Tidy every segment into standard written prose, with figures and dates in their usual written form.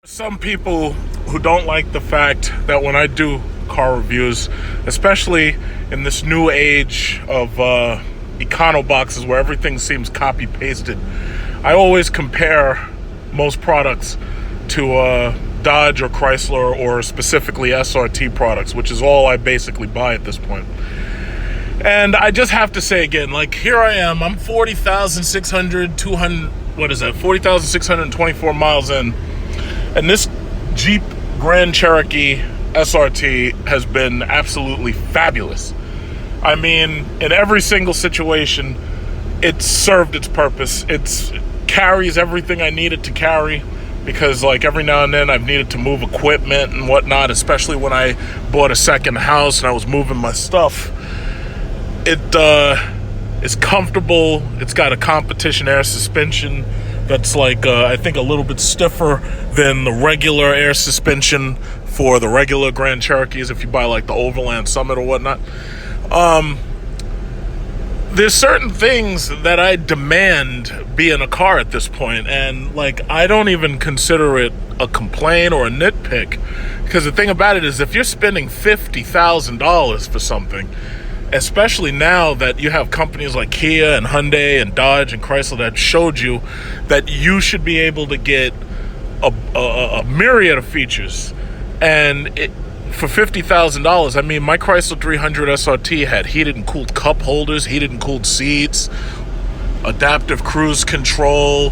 Some people who don't like the fact that when I do car reviews, especially in this new age of econo boxes where everything seems copy pasted, I always compare most products to Dodge or Chrysler or specifically SRT products, which is all I basically buy at this point. And I just have to say again, like, here I am, I'm 40,624 miles in. And this Jeep Grand Cherokee SRT has been absolutely fabulous. I mean, in every single situation, it's served its purpose. It carries everything I need it to carry because, like, every now and then I've needed to move equipment and whatnot, especially when I bought a second house and I was moving my stuff. It is comfortable. It's got a competition air suspension that's like, I think a little bit stiffer than the regular air suspension for the regular Grand Cherokees if you buy like the Overland Summit or whatnot. There's certain things that I demand be in a car at this point, and like, I don't even consider it a complaint or a nitpick, because the thing about it is, if you're spending $50,000 for something, especially now that you have companies like Kia and Hyundai and Dodge and Chrysler that showed you that you should be able to get a myriad of features. And for $50,000, I mean, my Chrysler 300 SRT had heated and cooled cup holders, heated and cooled seats, adaptive cruise control.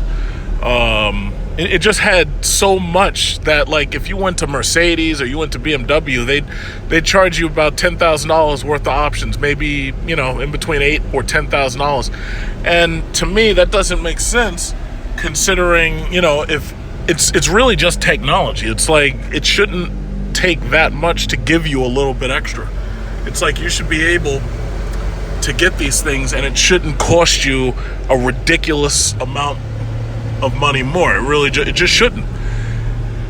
It just had so much that, like, if you went to Mercedes or you went to BMW, they'd charge you about $10,000 worth of options, maybe, you know, in between $8,000 or $10,000. And to me, that doesn't make sense, considering, you know, if it's really just technology. It's like, it shouldn't take that much to give you a little bit extra. It's like, you should be able to get these things and it shouldn't cost you a ridiculous amount of money more. It just shouldn't.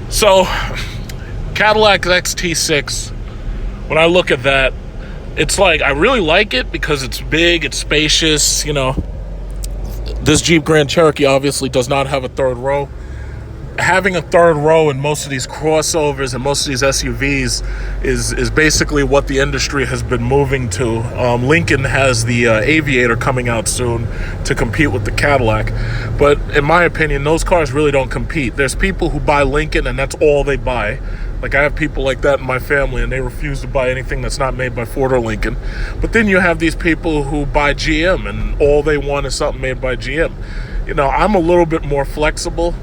So Cadillac Xt6, when I look at that, it's like, I really like it because it's big, it's spacious. You know, this Jeep Grand Cherokee obviously does not have a third row. Having a third row in most of these crossovers and most of these SUVs is basically what the industry has been moving to. Lincoln has the Aviator coming out soon to compete with the Cadillac. But in my opinion, those cars really don't compete. There's people who buy Lincoln and that's all they buy. Like, I have people like that in my family and they refuse to buy anything that's not made by Ford or Lincoln. But then you have these people who buy GM and all they want is something made by GM. You know, I'm a little bit more flexible,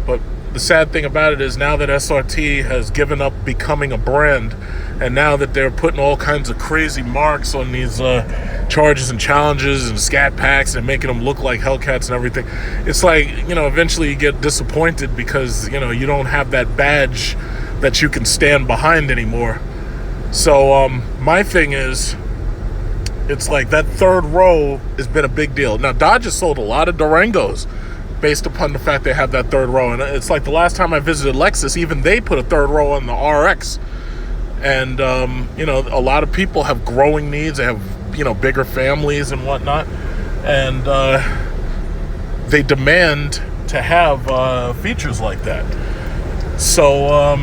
but the sad thing about it is, now that SRT has given up becoming a brand, and now that they're putting all kinds of crazy marks on these charges and challenges and scat packs and making them look like Hellcats and everything, it's like, you know, eventually you get disappointed because, you know, you don't have that badge that you can stand behind anymore. So my thing is, it's like that third row has been a big deal. Now, Dodge has sold a lot of Durangos based upon the fact they have that third row. And it's like, the last time I visited Lexus, even they put a third row on the RX. And, you know, a lot of people have growing needs. They have, you know, bigger families and whatnot. And they demand to have features like that. So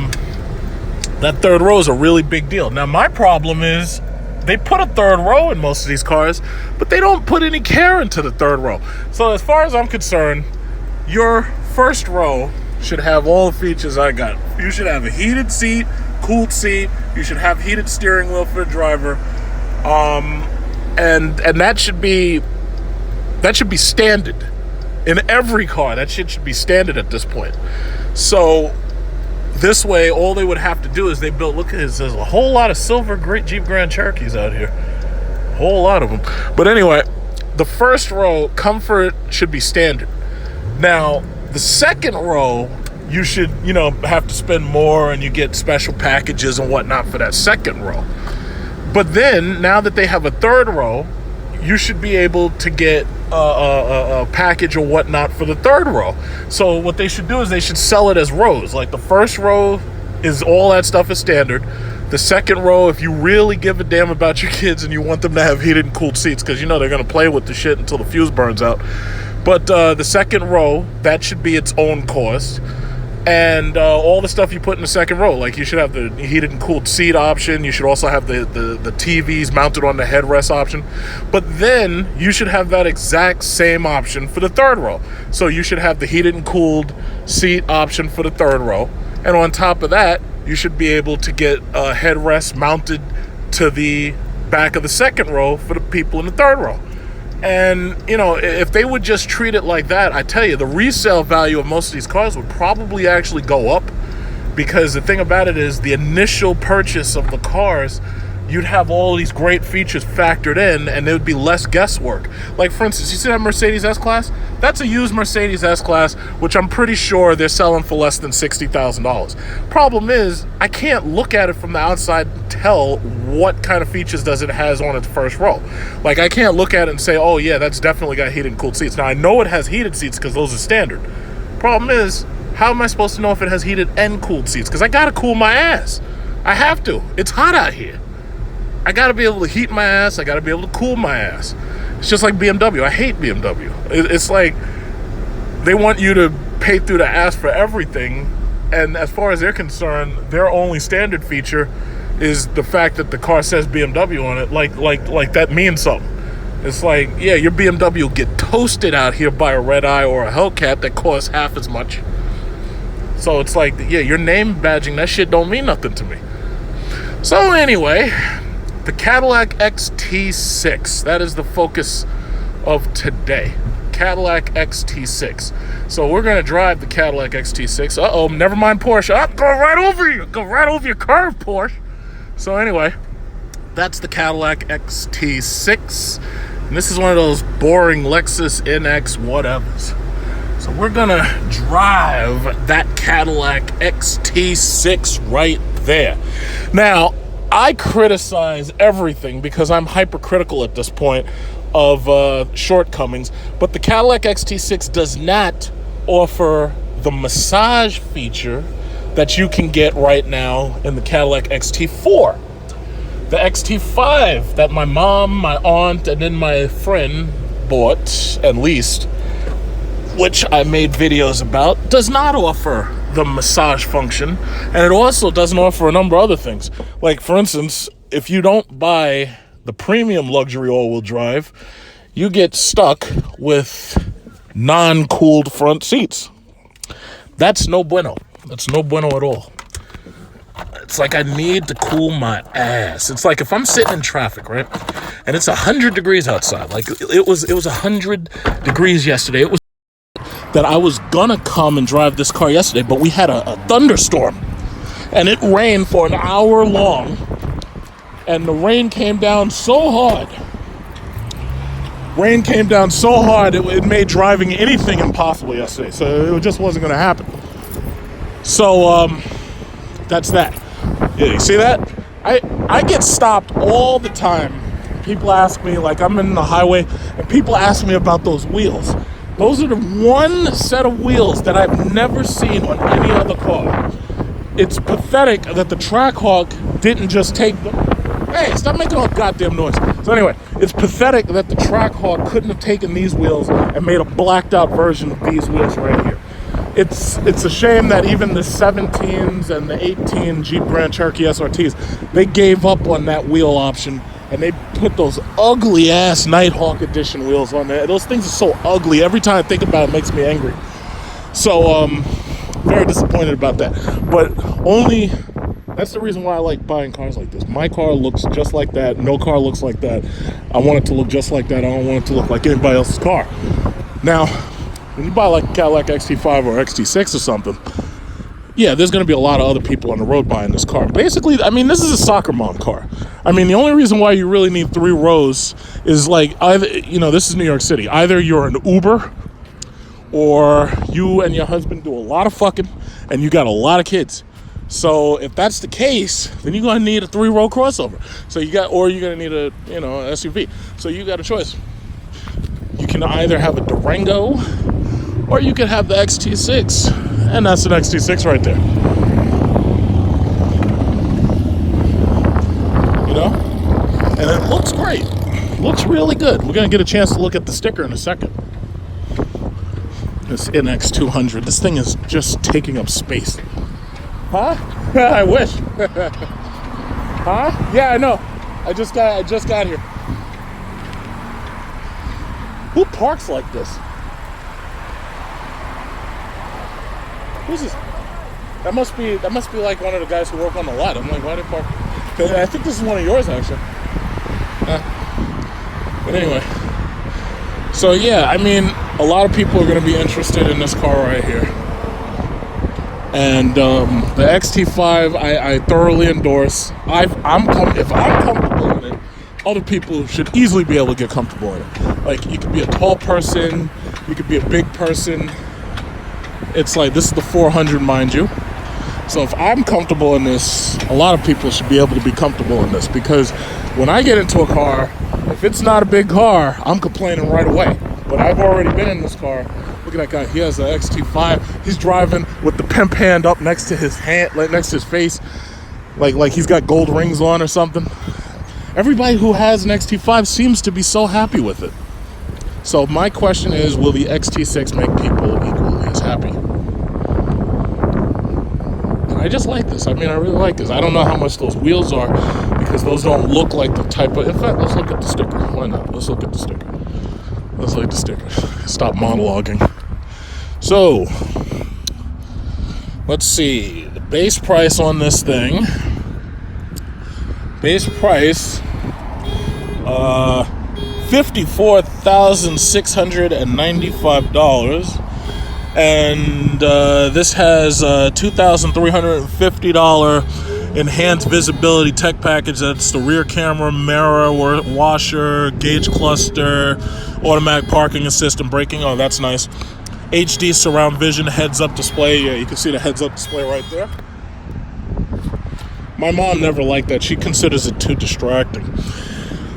that third row is a really big deal. Now, my problem is, they put a third row in most of these cars, but they don't put any care into the third row. So as far as I'm concerned, your first row should have all the features I got. You should have a heated seat, cooled seat. You should have heated steering wheel for the driver, and that should be standard in every car. That shit should be standard at this point. So this way, all they would have to do is look at this, there's a whole lot of silver great Jeep Grand Cherokees out here. A whole lot of them. But anyway, the first row, comfort should be standard. Now, the second row, you should, you know, have to spend more and you get special packages and whatnot for that second row. But then, now that they have a third row, you should be able to get a package or whatnot for the third row. So what they should do is they should sell it as rows. Like, the first row is all that stuff is standard. The second row, if you really give a damn about your kids and you want them to have heated and cooled seats, because you know they're going to play with the shit until the fuse burns out. But the second row, that should be its own cost. and all the stuff you put in the second row. Like, you should have the heated and cooled seat option. You should also have the TVs mounted on the headrest option. But then you should have that exact same option for the third row. So you should have the heated and cooled seat option for the third row. And on top of that, you should be able to get a headrest mounted to the back of the second row for the people in the third row. And, you know, if they would just treat it like that, I tell you, the resale value of most of these cars would probably actually go up, because the thing about it is the initial purchase of the cars, you'd have all these great features factored in, and there would be less guesswork. Like, for instance, you see that Mercedes S-Class? That's a used Mercedes S-Class, which I'm pretty sure they're selling for less than $60,000. Problem is, I can't look at it from the outside and tell what kind of features does it has on its first row. Like, I can't look at it and say, oh yeah, that's definitely got heated and cooled seats. Now, I know it has heated seats because those are standard. Problem is, how am I supposed to know if it has heated and cooled seats? Because I gotta cool my ass. I have to. It's hot out here. I gotta be able to heat my ass. I gotta be able to cool my ass. It's just like BMW. I hate BMW. It's like they want you to pay through the ass for everything, and as far as they're concerned, their only standard feature is the fact that the car says BMW on it. Like that means something. It's like, yeah, your BMW will get toasted out here by a Red Eye or a Hellcat that costs half as much. So it's like, yeah, your name badging, that shit don't mean nothing to me. So anyway, the Cadillac Xt6, that is the focus of today. Cadillac Xt6. So we're going to drive the Cadillac Xt6. Uh-oh, never mind Porsche. Oh, go right over you. Go right over your curve, Porsche. So anyway, that's the Cadillac Xt6. And this is one of those boring Lexus NX whatevers. So we're going to drive that Cadillac Xt6 right there. Now, I criticize everything because I'm hypercritical at this point of shortcomings, but the Cadillac Xt6 does not offer the massage feature that you can get right now in the Cadillac Xt4. The Xt5 that my mom, my aunt, and then my friend bought and leased, which I made videos about, does not offer the massage function, and it also doesn't offer a number of other things. Like, for instance, if you don't buy the premium luxury all-wheel drive, you get stuck with non-cooled front seats. That's no bueno. That's no bueno at all. It's like I need to cool my ass. It's like if I'm sitting in traffic, right, and it's 100 degrees outside. Like it was 100 degrees yesterday. It was that I was gonna come and drive this car yesterday, but we had a thunderstorm, and it rained for an hour long, and the rain came down so hard. It made driving anything impossible yesterday. So it just wasn't gonna happen. So that's that. Yeah, you see that? I get stopped all the time. People ask me, like, I'm in the highway, and people ask me about those wheels. Those are the one set of wheels that I've never seen on any other car. It's pathetic that the Trackhawk didn't just take them. Hey, stop making all goddamn noise. So anyway, it's pathetic that the Trackhawk couldn't have taken these wheels and made a blacked out version of these wheels right here. It's a shame that even the 17s and the 18 Jeep Grand Cherokee SRTs, they gave up on that wheel option, and they put those ugly ass Nighthawk edition wheels on there. Those things are so ugly. Every time I think about it, it makes me angry. So very disappointed about that. But that's the reason why I like buying cars like this. My car looks just like that. No car looks like that. I want it to look just like that. I don't want it to look like anybody else's car. Now, when you buy like a Cadillac Xt5 or Xt6 or something, yeah, there's going to be a lot of other people on the road buying this car. Basically, I mean, this is a soccer mom car. I mean, the only reason why you really need 3 rows is like, either, you know, this is New York City. Either you're an Uber, or you and your husband do a lot of fucking, and you got a lot of kids. So if that's the case, then you're going to need a 3-row crossover. So or you're going to need a, you know, SUV. So you got a choice. You can either have a Durango, or you can have the Xt6, and that's an Xt6 right there. You know? And it looks great. Looks really good. We're going to get a chance to look at the sticker in a second. This NX200. This thing is just taking up space. Huh? I wish. Huh? Yeah, I know. I just got here. Who parks like this? Who's this? That must be like one of the guys who work on the lot. I'm like, why did they park? I think this is one of yours, actually. But anyway. So yeah, I mean, a lot of people are going to be interested in this car right here. And the XT5, I thoroughly endorse. If I'm comfortable in it, other people should easily be able to get comfortable in it. Like, you could be a tall person, you could be a big person. It's like, this is the 400, mind you. So if I'm comfortable in this, a lot of people should be able to be comfortable in this, because when I get into a car, if it's not a big car, I'm complaining right away. But I've already been in this car. Look at that guy. He has an XT5. He's driving with the pimp hand up next to his hand, like next to his face, like he's got gold rings on or something. Everybody who has an XT5 seems to be so happy with it. So my question is, will the XT6 make people equally as happy? And I just like this. I mean, I really like this. I don't know how much those wheels are, because those don't look like the type of... In fact, let's look at the sticker. Why not? Let's look at the sticker. Let's look at the sticker. Stop monologuing. So, let's see. The base price on this thing. Base price... $54,695, and this has a $2,350 enhanced visibility tech package. That's the rear camera, mirror, washer, gauge cluster, automatic parking assist and braking. Oh, that's nice. HD surround vision heads-up display. Yeah, you can see the heads-up display right there. My mom never liked that. She considers it too distracting.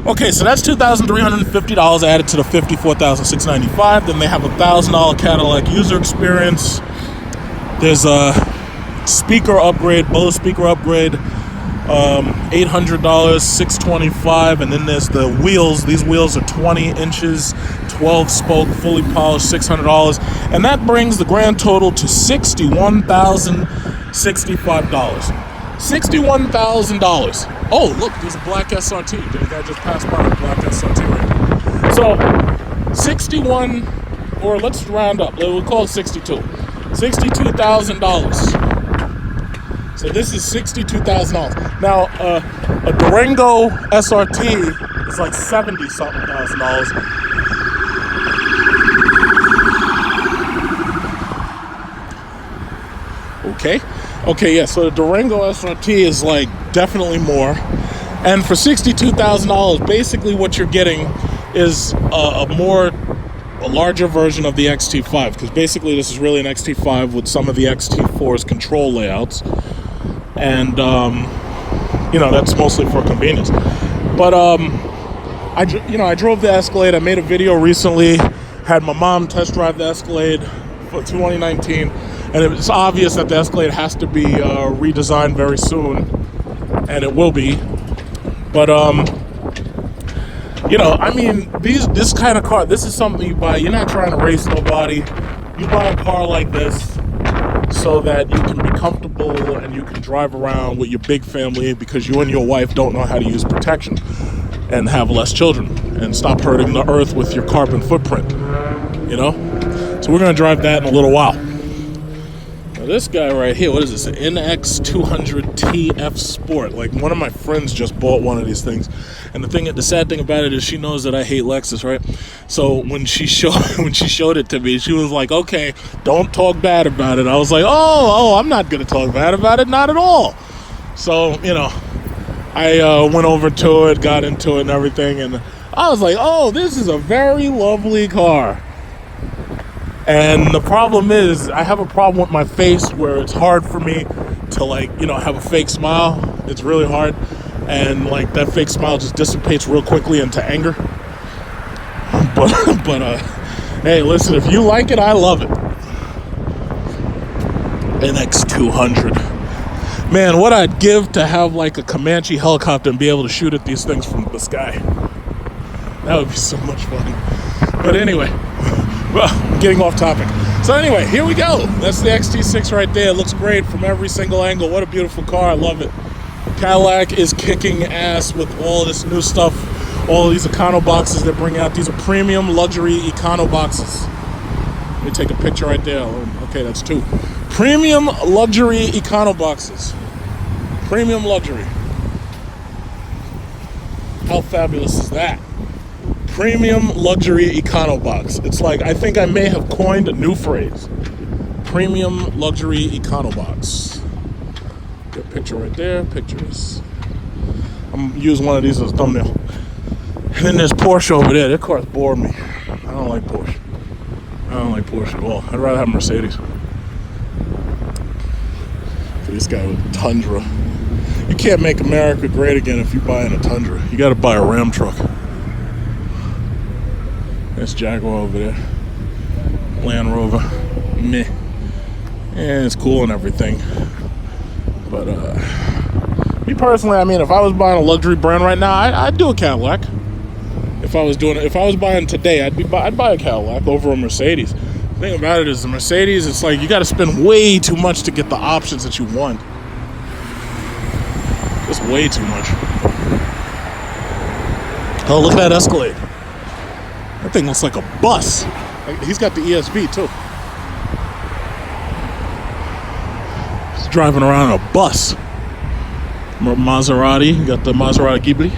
Okay, so that's $2,350 added to the $54,695. Then they have a $1,000 Cadillac user experience. There's a speaker upgrade, Bose speaker upgrade, $800, $625, and then there's the wheels. These wheels are 20 inches, 12 spoke, fully polished, $600, and that brings the grand total to $61,065. $61,000. Oh, look, there's a black SRT. The guy just passed by a black SRT right now. So, 61, or let's round up. We'll call it 62. $62,000. So this is $62,000. Now, a Durango SRT is like $70-something thousand. Okay, yeah, so the Durango SRT is like definitely more. And for $62,000, basically what you're getting is a larger version of the XT5, because basically this is really an XT5 with some of the XT4's control layouts. And, that's mostly for convenience. But, I drove the Escalade. I made a video recently, had my mom test drive the Escalade for 2019. And it's obvious that the Escalade has to be redesigned very soon, and it will be. But this kind of car, this is something you buy. You're not trying to race nobody. You buy a car like this so that you can be comfortable and you can drive around with your big family, because you and your wife don't know how to use protection and have less children and stop hurting the earth with your carbon footprint. So we're gonna drive that in a little while. This guy right here, what is this? An NX200TF Sport. Like, one of my friends just bought one of these things, and the sad thing about it is she knows that I hate Lexus, right? So when she showed it to me, she was like, "Okay, don't talk bad about it." I was like, "Oh, I'm not gonna talk bad about it, not at all." So I went over to it, got into it, and everything, and I was like, "Oh, this is a very lovely car." And the problem is, I have a problem with my face where it's hard for me to have a fake smile. It's really hard. And that fake smile just dissipates real quickly into anger. But hey, listen, if you like it, I love it. NX200. Man, what I'd give to have a Comanche helicopter and be able to shoot at these things from the sky. That would be so much fun. But anyway, well, getting off topic. So anyway, here we go. That's the XT6 right there. It looks great from every single angle. What a beautiful car. I love it. Cadillac is kicking ass with all this new stuff. All these econo boxes they're bringing out. These are premium luxury econo boxes. Let me take a picture right there. Okay, that's 2. Premium luxury econo boxes. Premium luxury. How fabulous is that? Premium luxury econo box. It's like, I think I may have coined a new phrase. Premium luxury econo box. Got a picture right there. Pictures. I'm gonna use one of these as a thumbnail. And then there's Porsche over there. That car's bored me. I don't like Porsche. I don't like Porsche at all. I'd rather have Mercedes. For this guy with a Tundra. You can't make America great again if you buy in a Tundra. You gotta buy a Ram truck. There's Jaguar over there. Land Rover. Meh. And it's cool and everything. But me personally, I mean, if I was buying a luxury brand right now, I'd do a Cadillac. If I was buying today, I'd buy a Cadillac over a Mercedes. The thing about it is the Mercedes, it's like you got to spend way too much to get the options that you want. Just way too much. Oh, look at that Escalade. That thing looks like a bus. He's got the ESP too. He's driving around in a bus. Maserati, got the Maserati Ghibli.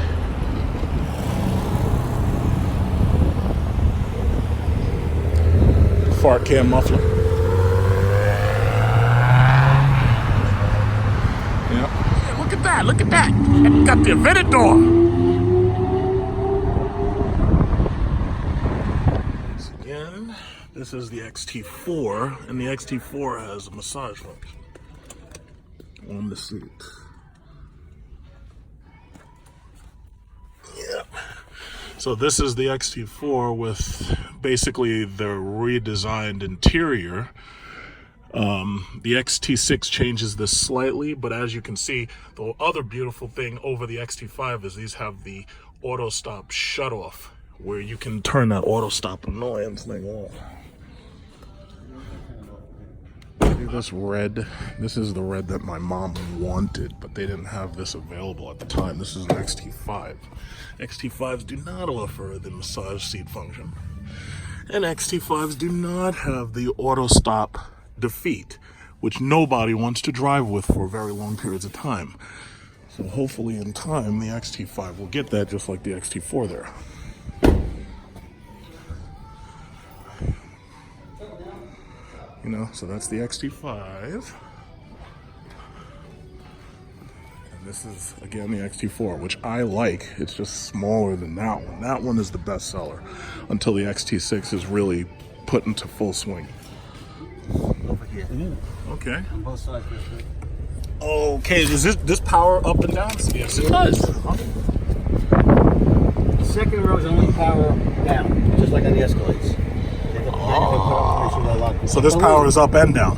Fart cam muffler. Yeah. Look at that, look at that. Got the inverted door. Once again, this is the XT4, and the XT4 has a massage function on the seat. Yeah. So this is the XT4 with basically the redesigned interior. The XT6 changes this slightly, but as you can see, the other beautiful thing over the XT5 is these have the auto stop shut off, where you can turn that auto stop annoyance thing off. See this red? This is the red that my mom wanted, but they didn't have this available at the time. This is an XT5. XT5s do not offer the massage seat function. And XT5s do not have the auto stop defeat, which nobody wants to drive with for very long periods of time. So hopefully in time, the XT5 will get that, just like the XT4 there. You know, so that's the XT5. And this is, again, the XT4, which I like. It's just smaller than that one. That one is the best seller until the XT6 is really put into full swing. Over here. Ooh, okay. On both sides of this. Okay, does this power up and down? Yes, it does. The second row is only power down, just like on the Escalades. So this power is up and down.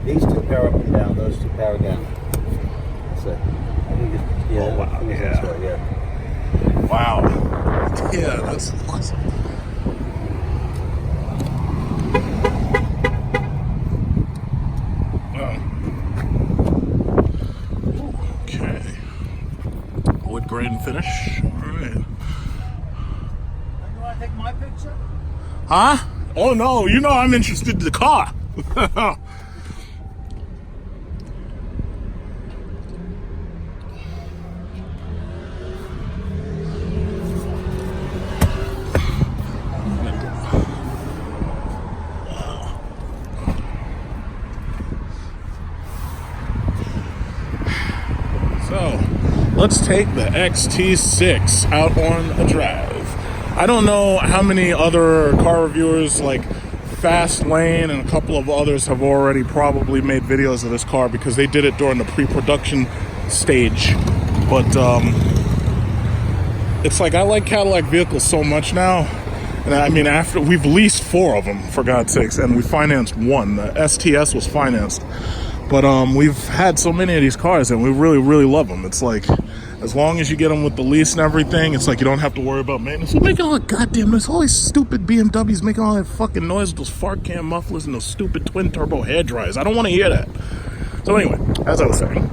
These two power up and down, those two power down. So, yeah, oh, wow. Yeah. Wow. Yeah, that's awesome. Okay. Wood grain finish. All right. You want to take my picture? Huh? Oh no, you know I'm interested in the car. So, let's take the XT6 out on a drive. I don't know how many other car reviewers like Fast Lane and a couple of others have already probably made videos of this car because they did it during the pre-production stage. But it's like I like Cadillac vehicles so much now. And I mean, after we've leased 4 of them, for God's sakes, and we financed 1. The STS was financed. But we've had so many of these cars and we really love them. It's like, as long as you get them with the lease and everything, it's like you don't have to worry about maintenance. We're making all that goddamn noise. All these stupid BMWs making all that fucking noise with those fart cam mufflers and those stupid twin turbo hair dryers. I don't want to hear that. So anyway, as I was saying,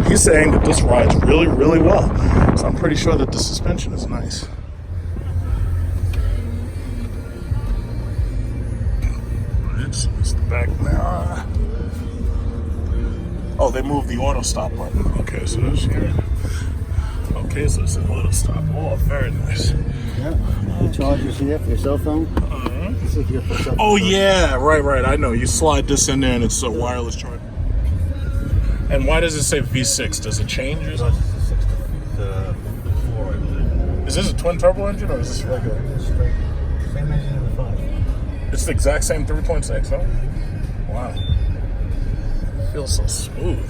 he's saying that this rides really well. So I'm pretty sure that the suspension is nice. It's the back mirror. Oh, they moved the auto stop button. Okay, so there's here. Okay, so it's an auto stop. Oh, very nice. Yeah. The charger's here for your cell phone. This is here for cell phone. Oh yeah, right. I know. You slide this in there and it's a wireless charger. And why does it say V6? Does it change or something? This is a 6 to 4, I believe. Is this a twin turbo engine or is this regular? Straight. Same engine in the 5. It's the exact same 3.6, huh? Wow. It feels so smooth.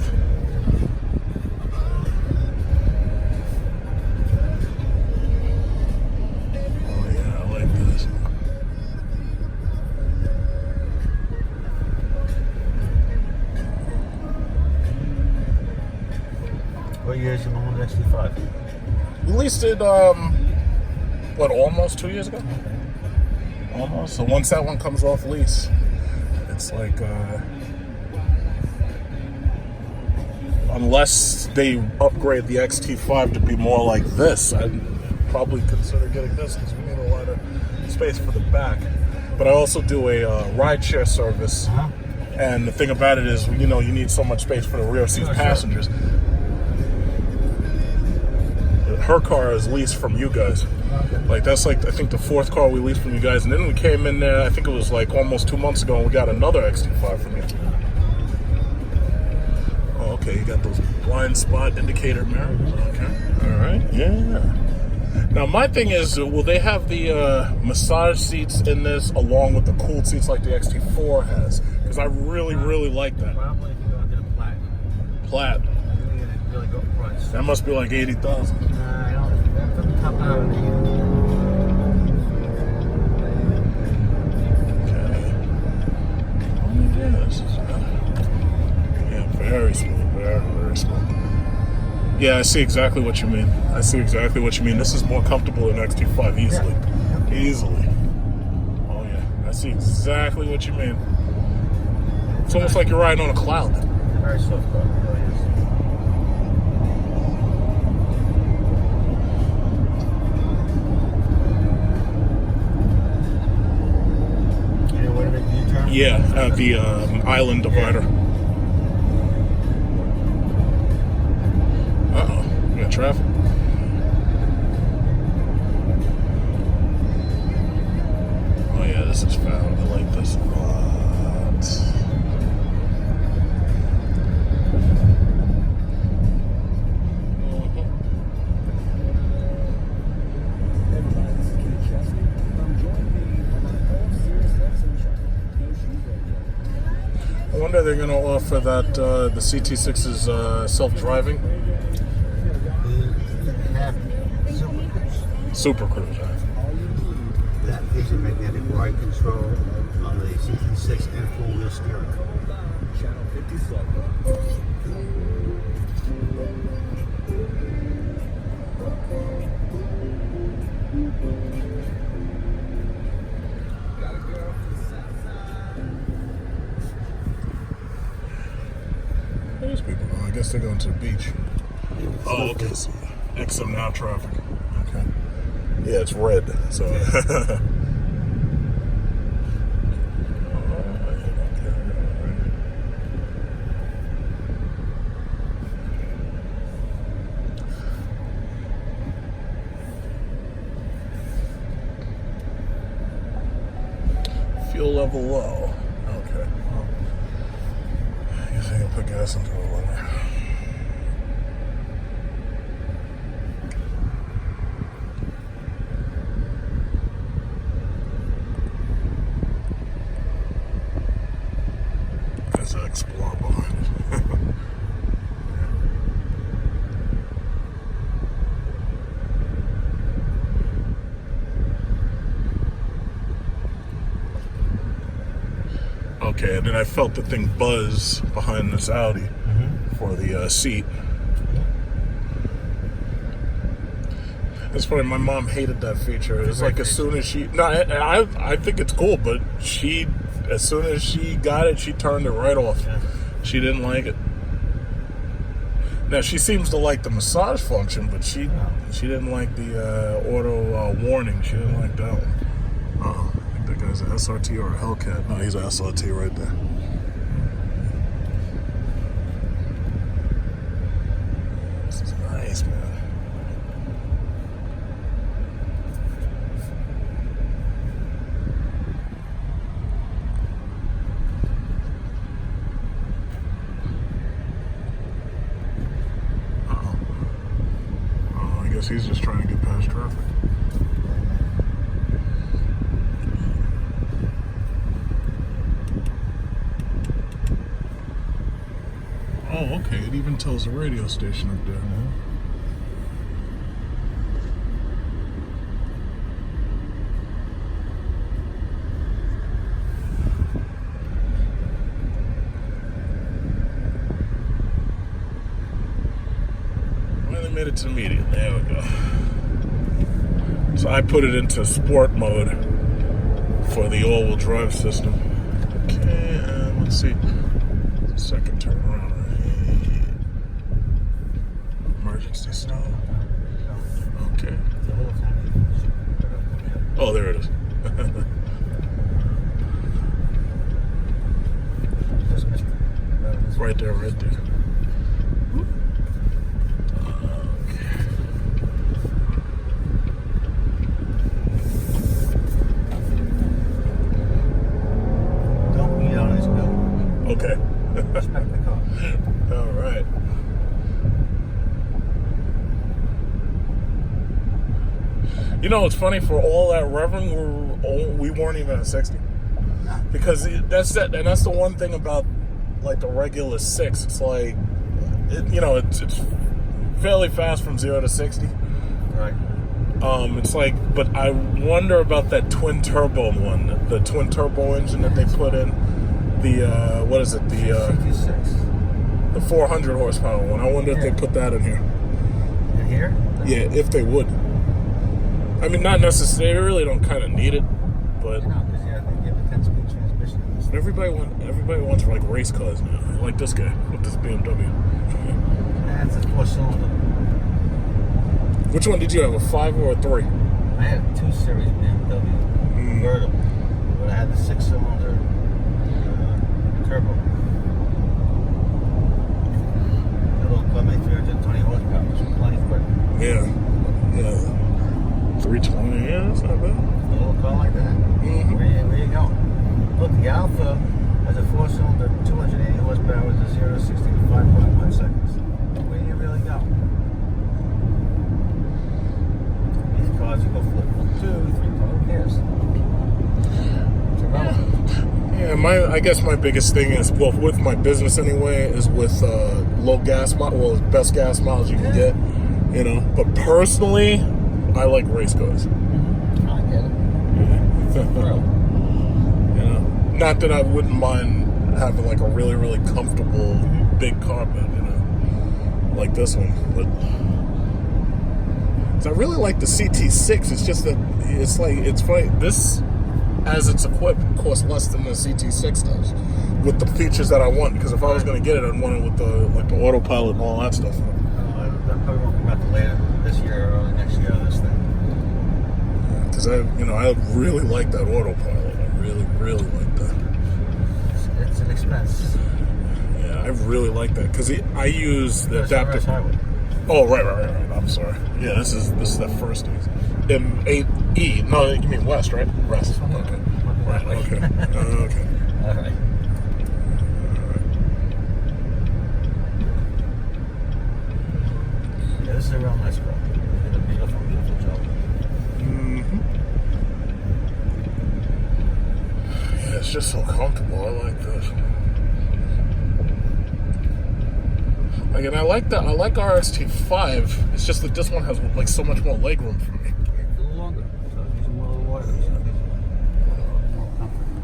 Oh yeah, I like this. What year is your mom's XT5? We leased it, almost 2 years ago? Almost. So once that one comes off lease, it's like, unless they upgrade the XT5 to be more like this, I'd probably consider getting this because we need a lot of space for the back. But I also do a ride share service, and the thing about it is, you need so much space for the rear seat passengers. Her car is leased from you guys. Like, that's like, I think the 4th car we leased from you guys. And then we came in there, I think it was like almost 2 months ago, and we got another XT5 from you. Oh, okay, you got those blind spot indicator mirrors. Okay, all right, yeah. Now, my thing is, will they have the massage seats in this along with the cooled seats like the XT4 has? Because I really like that. Probably if you're going to get a platinum. Plaid. Really go price. That must be like 80,000. I don't. That doesn't top out. Yeah, very smooth, very smooth. Yeah, I see exactly what you mean. This is more comfortable than XT5 easily. Yeah. Easily. Oh yeah, I see exactly what you mean. It's almost like you're riding on a cloud. Very soft car, it really is. You know where to make the U-turn? Yeah, at the island divider. Uh-oh, we got traffic. Oh yeah, this is found. I like this a lot. I wonder they're going to offer that the CT6 is self-driving. Have Supercruise. that gives you magnetic ride control on the CT6 and four-wheel steering. These people, I guess they're going to the beach. Oh, okay. So XM now traffic. Okay. Yeah, it's red. So. Fuel level low. Okay. Well, I guess I can put gas into the water. There's an Explorer behind it. Okay, and then I felt the thing buzz behind this Audi for the seat. It's funny, my mom hated that feature. It's like as soon as she... No, I think it's cool, but as soon as she got it, she turned it right off. Yeah. She didn't like it. Now, she seems to like the massage function, but she didn't like the auto warning. She didn't like that one. I think that guy's an SRT or a Hellcat. No, he's an SRT right there. This is nice, man. He's just trying to get past traffic. Oh, okay. It even tells the radio station up there. Made it to the median. There we go. So I put it into sport mode for the all-wheel drive system. Okay, and let's see. Second turn around. Right. Emergency stop. Okay. Oh, there it is. Right there, right there. Okay. Respect the car. All right. You know, it's funny, for all that revving, we weren't even at 60. Because that's the one thing about like the regular 6. It's like, it's fairly fast from 0 to 60. Right. It's like, but I wonder about that twin turbo one, the twin turbo engine that they put in. The what is it? The CT6. The 400 horsepower one. I wonder if they put that in here. In here? Yeah, if they would. I mean, not necessarily. They really don't kind of need it, but No, because they give a 10-speed transmission. everybody wants like race cars now. Like this guy with this BMW. That's a 4-cylinder. Which one did you have? A 5 or a 3? I had a 2 Series BMW convertible, but I had the 6-cylinder turbo. The little car made 320 horsepower, which was plenty quick. Yeah. 320. Yeah, that's not bad. A little car like that. Where you going? Look, the Alpha has a 4-cylinder, 280 horsepower with a 0 to 60 in 5.1 seconds. Where do you really go? These cars, you go flip 2, 3, who cares? It's irrelevant. Yeah, I guess my biggest thing is, well, with my business anyway, is with low gas best gas miles you can get, But personally, I like race cars. I get it. Not that I wouldn't mind having like a really, really comfortable big car, but like this one. But I really like the CT6. It's just that it's funny. This, as it's equipped, costs less than the CT6 does, with the features that I want. Because if I was going to get it, I'd want it with the autopilot and all that stuff. That probably won't come out till later this year or early next year. This thing. Because I really like that autopilot. I really, really like that. It's an expense. Yeah, I really like that because I use the adaptive. Oh, right. I'm sorry. Yeah, this is that first M8E. No, you mean West, right? West. Okay. Right. Okay. Okay. All right. Yeah, this is a real nice car. They did a beautiful, beautiful job. Yeah, it's just so comfortable. I like this. Again, I like RST5. It's just that this one has like so much more legroom for me. Yeah, it's a little longer, so it's using more of the water. So it's more comfortable.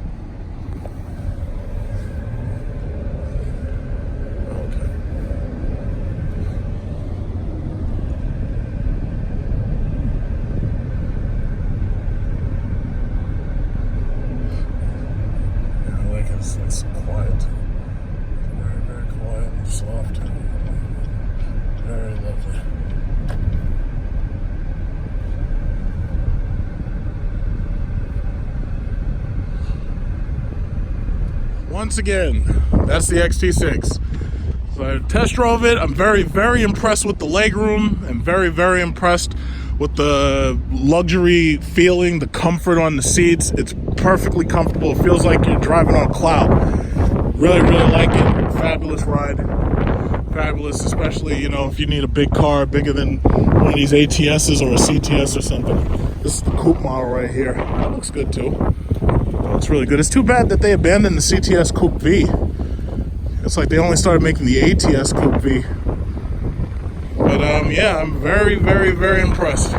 soft. Very lovely. Once again, that's the XT6. So I test drove it. I'm very, very impressed with the legroom and very, very impressed with the luxury feeling, the comfort on the seats. It's perfectly comfortable. It feels like you're driving on a cloud. Really, really like it. Fabulous ride. Fabulous, especially, you know, if you need a big car, bigger than one of these ATSs or a CTS or something. This is the coupe model right here. That looks good too. Looks really good. It's too bad that they abandoned the CTS Coupe V. It's like they only started making the ATS Coupe V. But yeah, I'm very, very, very impressed.